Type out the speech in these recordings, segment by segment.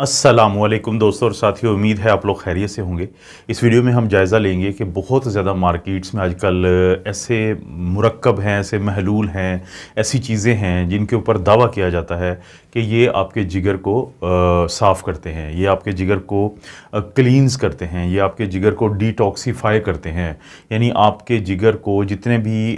अस्सलामुअलैकुम दोस्तों और साथियों, उम्मीद है आप लोग खैरियत से होंगे। इस वीडियो में हम जायज़ा लेंगे कि बहुत ज़्यादा मार्केट्स में आजकल ऐसे मुरक्कब हैं, ऐसे महलूल हैं, ऐसी चीज़ें हैं जिनके ऊपर दावा किया जाता है कि ये आपके जिगर को साफ़ करते हैं, ये आपके जिगर को क्लींस करते हैं, ये आपके जिगर को डिटॉक्सीफाई करते हैं। यानी आपके जिगर को जितने भी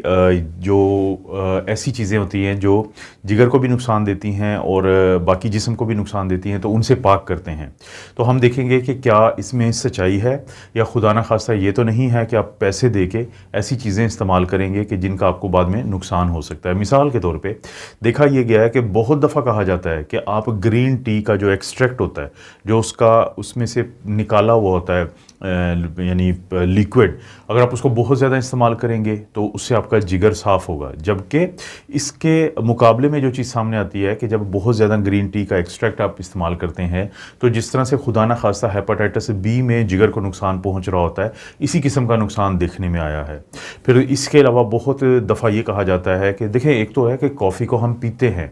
ऐसी चीज़ें होती हैं जो जिगर को भी नुकसान देती हैं और बाकी जिस्म को भी नुकसान देती हैं, तो उनसे पाक करते हैं। तो हम देखेंगे कि क्या इसमें सच्चाई है या खुदा न खास्ता ये तो नहीं है कि आप पैसे दे के ऐसी चीज़ें इस्तेमाल करेंगे कि जिनका आपको बाद में नुकसान हो सकता है। मिसाल के तौर पे देखा यह गया है कि बहुत दफ़ा कहा जाता है कि आप ग्रीन टी का जो एक्सट्रैक्ट होता है, जो उसमें से निकाला हुआ होता है यानी लिक्विड, अगर आप उसको बहुत ज़्यादा इस्तेमाल करेंगे तो उससे आपका जिगर साफ़ होगा। जबकि इसके मुकाबले में जो चीज़ सामने आती है कि जब बहुत ज़्यादा ग्रीन टी का एक्सट्रैक्ट आप इस्तेमाल करते हैं तो जिस तरह से खुदा न खास्ता हेपेटाइटिस बी में जिगर को नुकसान पहुंच रहा होता है, इसी किस्म का नुकसान देखने में आया है। फिर इसके अलावा बहुत दफ़ा ये कहा जाता है कि देखें, एक तो है कि कॉफ़ी को हम पीते हैं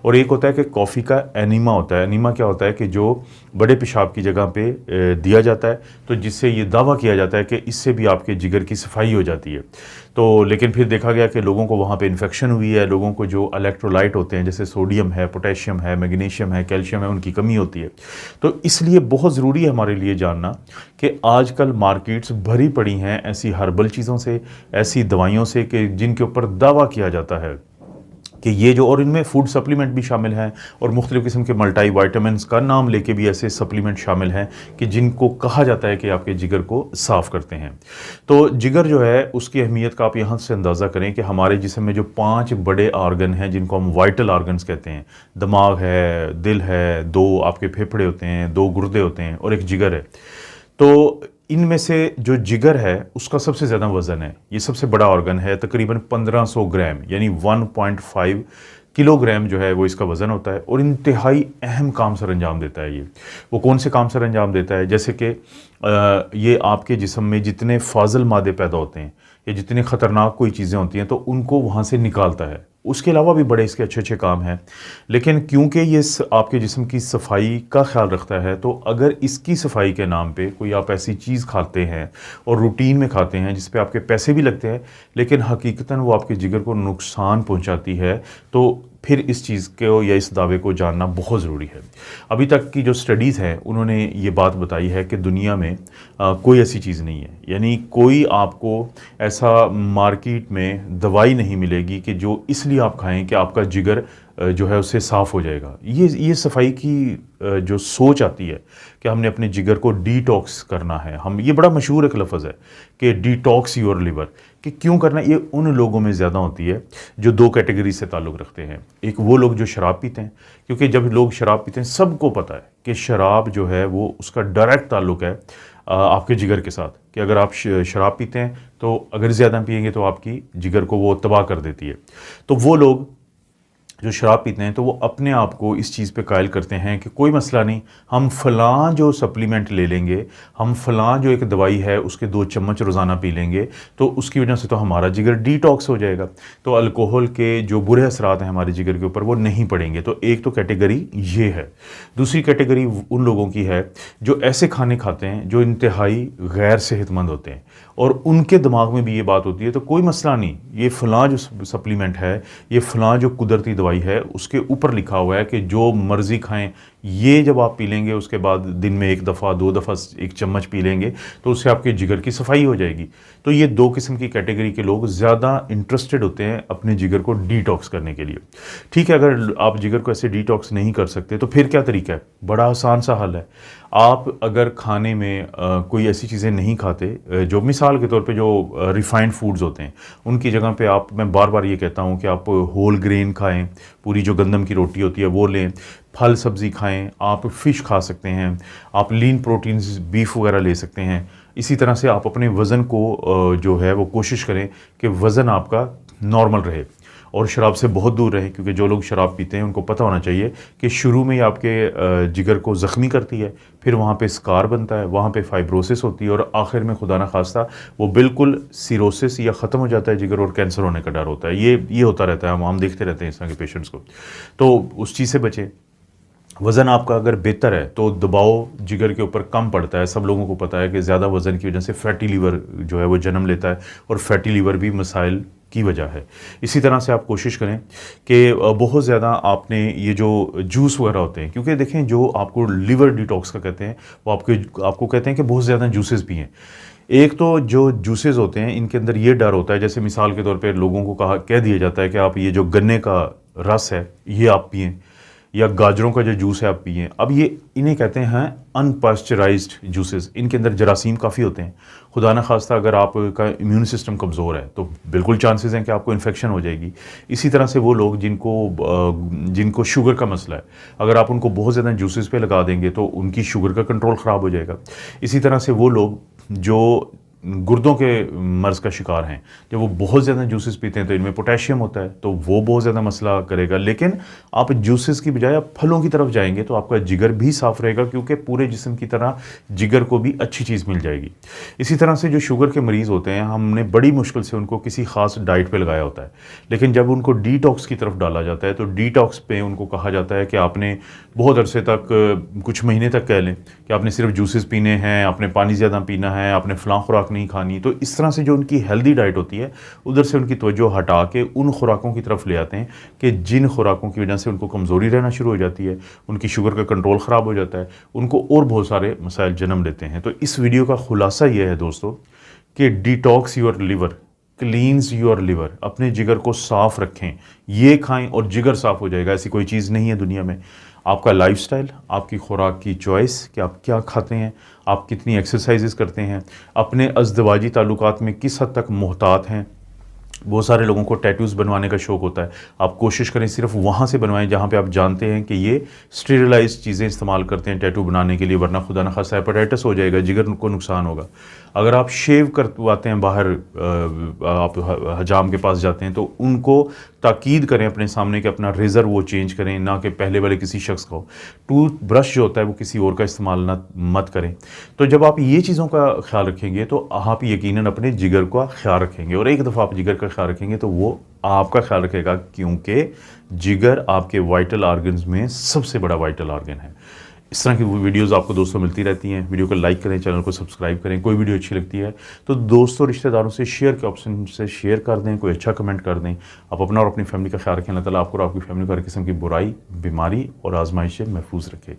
और एक होता है कि कॉफ़ी का एनीमा होता है। एनीमा क्या होता है कि जो बड़े पेशाब की जगह पे दिया जाता है, तो जिससे ये दावा किया जाता है कि इससे भी आपके जिगर की सफाई हो जाती है। तो लेकिन फिर देखा गया कि लोगों को वहाँ पे इन्फेक्शन हुई है, लोगों को जो इलेक्ट्रोलाइट होते हैं जैसे सोडियम है, पोटेशियम है, मैग्नीशियम है, कैल्शियम है, उनकी कमी होती है। तो इसलिए बहुत ज़रूरी है हमारे लिए जानना कि आजकल मार्केट्स भरी पड़ी हैं ऐसी हर्बल चीज़ों से, ऐसी दवाइयों से कि जिनके ऊपर दावा किया जाता है कि ये जो, और इनमें फूड सप्लीमेंट भी शामिल हैं और मुख्तलिफ़ किस्म के मल्टी वाइटामिन का नाम लेके भी ऐसे सप्लीमेंट शामिल हैं कि जिनको कहा जाता है कि आपके जिगर को साफ़ करते हैं। तो जिगर जो है उसकी अहमियत का आप यहाँ से अंदाज़ा करें कि हमारे जिस्म में जो 5 बड़े आर्गन हैं जिनको हम वाइटल आर्गन्स कहते हैं, दिमाग है, दिल है, 2 आपके फेफड़े होते हैं, 2 गुर्दे होते हैं और एक जिगर है। तो इनमें से जो जिगर है उसका सबसे ज़्यादा वज़न है, ये सबसे बड़ा ऑर्गन है, तकरीबन 1500 ग्राम यानी 1.5 किलोग्राम जो है वो इसका वज़न होता है और इंतहाई अहम काम सर अंजाम देता है। ये वो कौन से काम सर अंजाम देता है, जैसे कि ये आपके जिस्म में जितने फाजल मादे पैदा होते हैं या जितनी ख़तरनाक कोई चीज़ें होती हैं तो उनको वहाँ से निकालता है। उसके अलावा भी बड़े इसके अच्छे अच्छे काम हैं, लेकिन क्योंकि ये आपके जिस्म की सफाई का ख्याल रखता है, तो अगर इसकी सफाई के नाम पे कोई आप ऐसी चीज़ खाते हैं और रूटीन में खाते हैं जिस पे आपके पैसे भी लगते हैं लेकिन हकीकतन वो आपके जिगर को नुकसान पहुंचाती है, तो फिर इस चीज़ को या इस दावे को जानना बहुत ज़रूरी है। अभी तक की जो स्टडीज़ हैं उन्होंने ये बात बताई है कि दुनिया में कोई ऐसी चीज़ नहीं है, यानी कोई आपको ऐसा मार्केट में दवाई नहीं मिलेगी कि जो इसलिए आप खाएं कि आपका जिगर जो है उससे साफ़ हो जाएगा। ये सफाई की जो सोच आती है कि हमने अपने जिगर को डिटॉक्स करना है, हम, ये बड़ा मशहूर एक लफ्ज़ है कि डिटॉक्स योर लिवर, कि क्यों करना, ये उन लोगों में ज़्यादा होती है जो 2 कैटेगरी से ताल्लुक़ रखते हैं। एक वो लोग जो शराब पीते हैं, क्योंकि जब लोग शराब पीते हैं सबको पता है कि शराब जो है वो उसका डायरेक्ट ताल्लुक़ है आपके जिगर के साथ, कि अगर आप शराब पीते हैं तो अगर ज़्यादा पिएंगे तो आपकी जिगर को वो तबाह कर देती है। तो वो लोग जो शराब पीते हैं तो वो अपने आप को इस चीज़ पे कायल करते हैं कि कोई मसला नहीं, हम फ़लाँ जो सप्लीमेंट ले लेंगे, हम फ़लाँ जो एक दवाई है उसके 2 चम्मच रोज़ाना पी लेंगे तो उसकी वजह से तो हमारा जिगर डिटॉक्स हो जाएगा, तो अल्कोहल के जो बुरे असरात हैं हमारे जिगर के ऊपर वो नहीं पड़ेंगे। तो एक तो कैटेगरी ये है। दूसरी कैटेगरी उन लोगों की है जो ऐसे खाने खाते हैं जो इंतहाई गैर सेहतमंद होते हैं और उनके दिमाग में भी ये बात होती है तो कोई मसला नहीं, ये फ़लाँ जो सप्लीमेंट है, ये फ़लाँ जो कुदरती दवाई है, उसके ऊपर लिखा हुआ है कि जो मर्ज़ी खाएं, ये जब आप पी लेंगे उसके बाद दिन में 1 दफ़ा 2 दफ़ा 1 चम्मच पी लेंगे तो उससे आपके जिगर की सफाई हो जाएगी। तो ये 2 किस्म की कैटेगरी के लोग ज़्यादा इंटरेस्टेड होते हैं अपने जिगर को डिटॉक्स करने के लिए। ठीक है, अगर आप जिगर को ऐसे डिटॉक्स नहीं कर सकते तो फिर क्या तरीका है, बड़ा आसान सा हल है। आप अगर खाने में कोई ऐसी चीज़ें नहीं खाते जो मिसाल के तौर पे जो रिफ़ाइंड फूड्स होते हैं, उनकी जगह पे आप, मैं बार बार ये कहता हूँ कि आप होल ग्रेन खाएं, पूरी जो गंदम की रोटी होती है वो लें, फल सब्ज़ी खाएं, आप फ़िश खा सकते हैं, आप लीन प्रोटीन्स बीफ वगैरह ले सकते हैं। इसी तरह से आप अपने वज़न को जो है वो कोशिश करें कि वज़न आपका नॉर्मल रहे और शराब से बहुत दूर रहें, क्योंकि जो लोग शराब पीते हैं उनको पता होना चाहिए कि शुरू में ही आपके जिगर को ज़ख्मी करती है, फिर वहाँ पे स्कार बनता है, वहाँ पे फाइब्रोसिस होती है और आखिर में खुदा न खास्ता वो बिल्कुल सिरोसिस या ख़त्म हो जाता है जिगर और कैंसर होने का डर होता है। ये होता रहता है, हम देखते रहते हैं इस तरह के पेशेंट्स को, तो उस चीज़ से बचें। वज़न आपका अगर बेहतर है तो दबाव जिगर के ऊपर कम पड़ता है। सब लोगों को पता है कि ज़्यादा वज़न की वजह से फैटी लीवर जो है वो जन्म लेता है और फैटी लीवर भी मसाइल की वजह है। इसी तरह से आप कोशिश करें कि बहुत ज़्यादा आपने ये जो जूस वगैरह होते हैं, क्योंकि देखें जो आपको लिवर डिटॉक्स का कहते हैं वो आपको कहते हैं कि बहुत ज़्यादा जूसेस पिएँ। एक तो जो जूसेस होते हैं इनके अंदर ये डर होता है, जैसे मिसाल के तौर पे लोगों को कह दिया जाता है कि आप ये जो गन्ने का रस है ये आप पिएँ या गाजरों का जो जूस है आप पिएँ। अब ये इन्हें कहते हैं अनपास्चराइज्ड जूसेस। इनके अंदर जरासीम काफ़ी होते हैं। खुदा न खास्ता अगर आपका इम्यून सिस्टम कमज़ोर है तो बिल्कुल चांसेस हैं कि आपको इन्फेक्शन हो जाएगी। इसी तरह से वो लोग जिनको शुगर का मसला है, अगर आप उनको बहुत ज़्यादा जूसेस पे लगा देंगे तो उनकी शुगर का कंट्रोल ख़राब हो जाएगा। इसी तरह से वो लोग जो गुर्दों के मर्ज़ का शिकार हैं, जब वो बहुत ज़्यादा जूसेस पीते हैं तो इनमें पोटेशियम होता है, तो वो बहुत ज़्यादा मसला करेगा। लेकिन आप जूसेस की बजाय आप फलों की तरफ जाएंगे तो आपका जिगर भी साफ़ रहेगा, क्योंकि पूरे जिस्म की तरह जिगर को भी अच्छी चीज़ मिल जाएगी। इसी तरह से जो शुगर के मरीज़ होते हैं, हमने बड़ी मुश्किल से उनको किसी ख़ास डाइट पर लगाया होता है, लेकिन जब उनको डिटॉक्स की तरफ डाला जाता है तो डिटॉक्स पे उनको कहा जाता है कि आपने बहुत अरसे तक, कुछ महीने तक कह लें कि आपने सिर्फ जूसेस पीने हैं, आपने पानी ज़्यादा पीना है, आपने फ़लाँ खुराक नहीं खानी। तो इस तरह से जो उनकी हेल्दी डाइट होती है उधर से उनकी तवज्जो हटा के उन खुराकों की तरफ ले आते हैं कि जिन खुराकों की वजह से उनको कमज़ोरी रहना शुरू हो जाती है, उनकी शुगर का कंट्रोल ख़राब हो जाता है, उनको और बहुत सारे मसाइल जन्म लेते हैं। तो इस वीडियो का खुलासा ये है दोस्तों कि detox your liver, cleans your liver, अपने जिगर को साफ़ रखें, ये खाएं और जिगर साफ़ हो जाएगा। ऐसी कोई चीज़ नहीं है दुनिया में। आपका लाइफस्टाइल, आपकी खुराक की चॉइस कि आप क्या खाते हैं, आप कितनी एक्सरसाइजेस करते हैं, अपने अज़दवाजी ताल्लुकात में किस हद तक मोहतात हैं। बहुत सारे लोगों को टैटूज़ बनवाने का शौक़ होता है। आप कोशिश करें सिर्फ वहाँ से बनवाएं जहाँ पे आप जानते हैं कि ये स्टेरिलाइज्ड चीज़ें इस्तेमाल करते हैं टैटू बनाने के लिए, वरना खुदा न खास्ता हेपेटाइटिस हो जाएगा, जिगर को नुकसान होगा। अगर आप शेव करवाते हैं बाहर, आप हजाम के पास जाते हैं तो उनको ताकीद करें अपने सामने कि अपना रेज़र वो चेंज करें, ना कि पहले वाले किसी शख्स का हो। टूथ ब्रश जो होता है वो किसी और का इस्तेमाल मत करें। तो जब आप ये चीज़ों का ख्याल रखेंगे तो आप यकीनन अपने जिगर का ख्याल रखेंगे, और एक दफ़ा आप जिगर का ख्याल रखेंगे तो वो आपका ख्याल रखेगा, क्योंकि जिगर आपके वाइटल ऑर्गन्स में सबसे बड़ा वाइटल ऑर्गन है। इस तरह की वीडियोस आपको दोस्तों मिलती रहती हैं। वीडियो को लाइक करें, चैनल को सब्सक्राइब करें। कोई वीडियो अच्छी लगती है तो दोस्तों रिश्तेदारों से शेयर के ऑप्शन से शेयर कर दें, कोई अच्छा कमेंट कर दें। आप अपना और अपनी फैमिली का ख्याल रखें। अल्लाह ताला आपको और आपकी फैमिली को हर किस्म की बुराई, बीमारी और आजमाइश से महफूज रखे।